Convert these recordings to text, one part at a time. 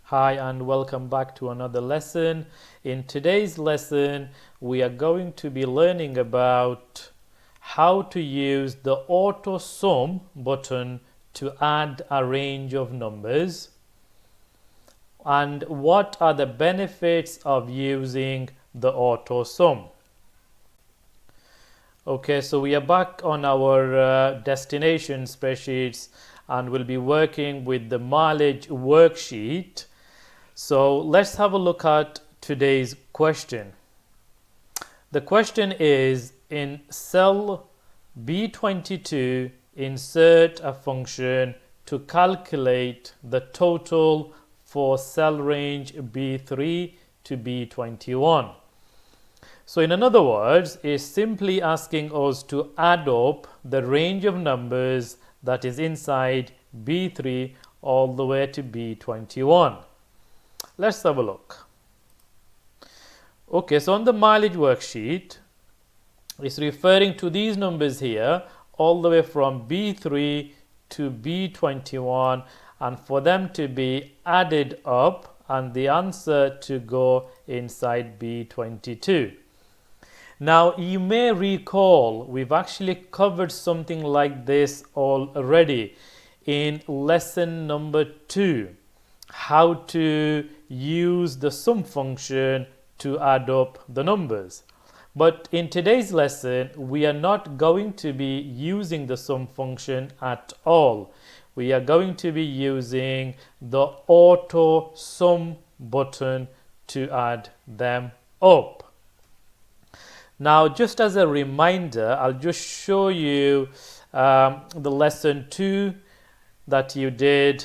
Hi and welcome back to another lesson. In today's lesson, we are going to be learning about how to use the Autosum button to add a range of numbers and what are the benefits of using the Autosum. Okay, so we are back on our destination spreadsheets and we'll be working with the mileage worksheet. So let's have a look at today's question. The question is, in cell B22, insert a function to calculate the total for cell range B3 to B21. So in other words, it's simply asking us to add up the range of numbers that is inside B3 all the way to B21. Let's have a look. Okay, so on the mileage worksheet, it's referring to these numbers here all the way from B3 to B21 and for them to be added up and the answer to go inside B22. Now you may recall we've actually covered something like this already in lesson number 2. How to use the sum function to add up the numbers. But in today's lesson, we are not going to be using the sum function at all. We are going to be using the Autosum button to add them up. Now, just as a reminder, I'll just show you the lesson 2 that you did.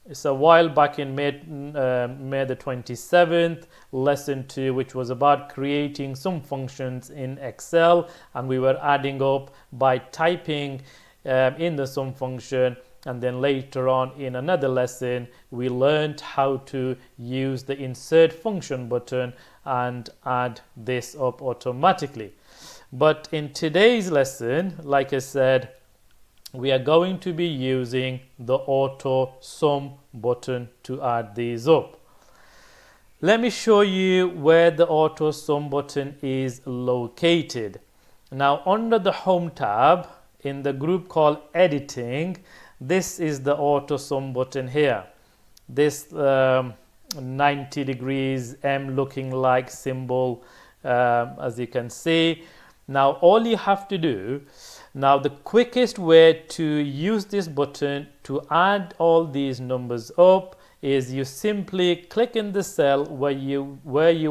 It's a while back in May the 27th, lesson 2, which was about creating some functions in Excel, and we were adding up by typing in the sum function, and then later on in another lesson we learned how to use the insert function button and add this up automatically. But in today's lesson, like I said, we are going to be using the Autosum button to add these up. Let me show you where the Autosum button is located. Now under the Home tab in the group called Editing, this is the Autosum button here. This 90 degrees M looking like symbol, as you can see. Now all you have to do, now the quickest way to use this button to add all these numbers up is you simply click in the cell where you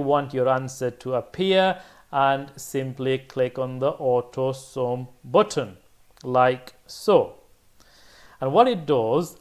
want your answer to appear and simply click on the Autosum button like so. And what it does,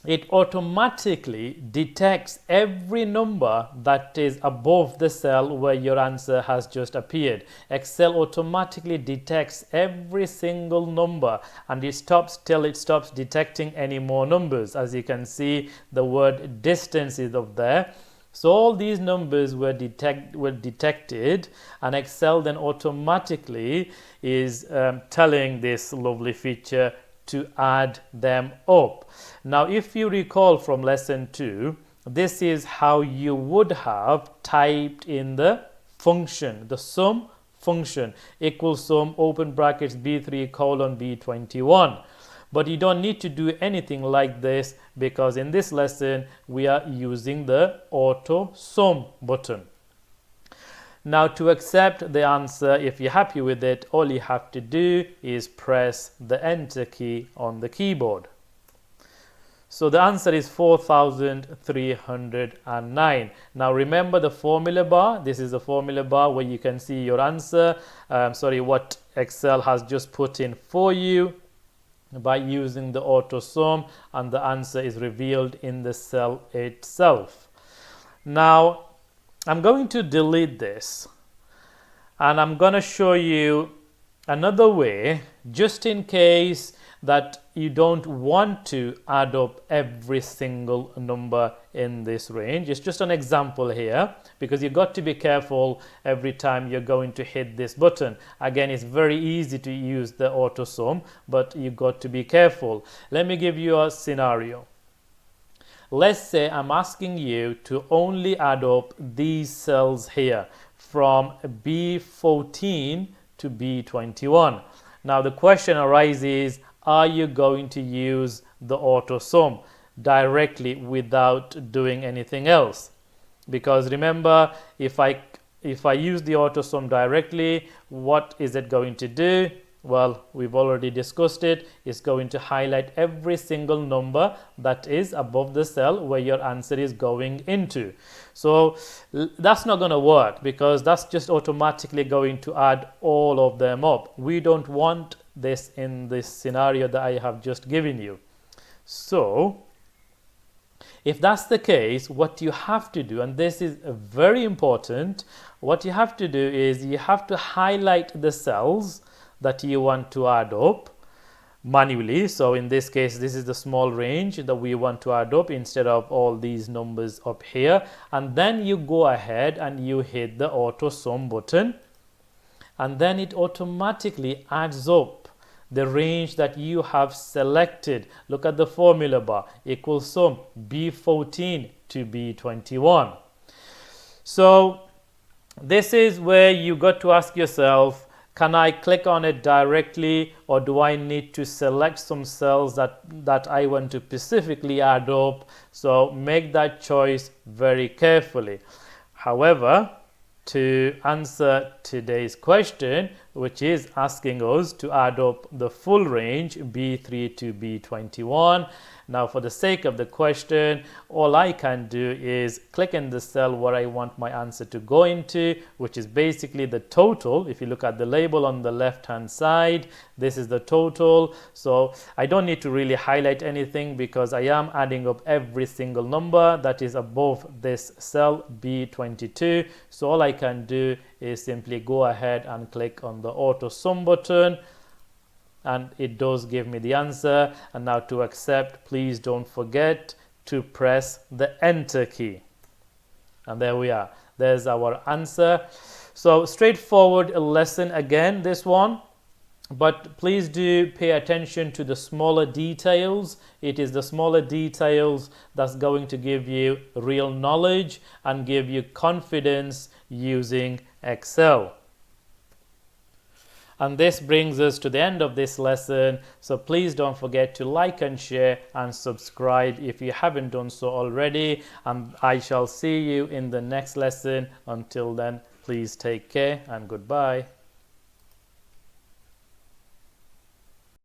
it automatically detects every number that is above the cell where your answer has just appeared. Excel automatically detects every single number and it stops till it stops detecting any more numbers. As you can see, the word distance is up there. So all these numbers were detected and Excel then automatically is telling this lovely feature to add them up. Now if you recall from lesson 2, this is how you would have typed in the function, the sum function, equals sum open brackets B3 colon B21. But you don't need to do anything like this because in this lesson we are using the Autosum button. Now to accept the answer, if you're happy with it, all you have to do is press the enter key on the keyboard. So the answer is 4,309. Now remember the formula bar. This is the formula bar where you can see your answer, what Excel has just put in for you by using the Autosum, and the answer is revealed in the cell itself. Now I'm going to delete this and I'm going to show you another way just in case that you don't want to add up every single number in this range. It's just an example here because you've got to be careful every time you're going to hit this button. Again, it's very easy to use the Autosum, but you've got to be careful. Let me give you a scenario. let's say I'm asking you to only add up these cells here from B14 to B21. Now the question arises, are you going to use the AutoSum directly without doing anything else? Because remember, if I use the AutoSum directly, what is it going to do? Well, we've already discussed it. It's going to highlight every single number that is above the cell where your answer is going into. So that's not going to work, because that's just automatically going to add all of them up. We don't want this in this scenario that I have just given you. So if that's the case, what you have to do, and this is very important, what you have to do is you have to highlight the cells that you want to add up manually. So in this case, this is the small range that we want to add up instead of all these numbers up here. And then you go ahead and you hit the AutoSum button, and then it automatically adds up the range that you have selected. Look at the formula bar, equals sum B14 to B21. So this is where you got to ask yourself, can I click on it directly, or do I need to select some cells that I want to specifically add up? So make that choice very carefully. However, to answer today's question, which is asking us to add up the full range B3 to B21. Now, for the sake of the question, all I can do is click in the cell where I want my answer to go into, which is basically the total. If you look at the label on the left hand side, this is the total. So I don't need to really highlight anything, because I am adding up every single number that is above this cell B22. So all I can do is simply go ahead and click on the AutoSum button, and it does give me the answer. And now to accept, please don't forget to press the enter key. And there we are. There's our answer. So straightforward lesson again, this one. But please do pay attention to the smaller details. It is the smaller details that's going to give you real knowledge and give you confidence using Excel. And this brings us to the end of this lesson. So please don't forget to like and share and subscribe if you haven't done so already. And I shall see you in the next lesson. Until then, please take care and goodbye.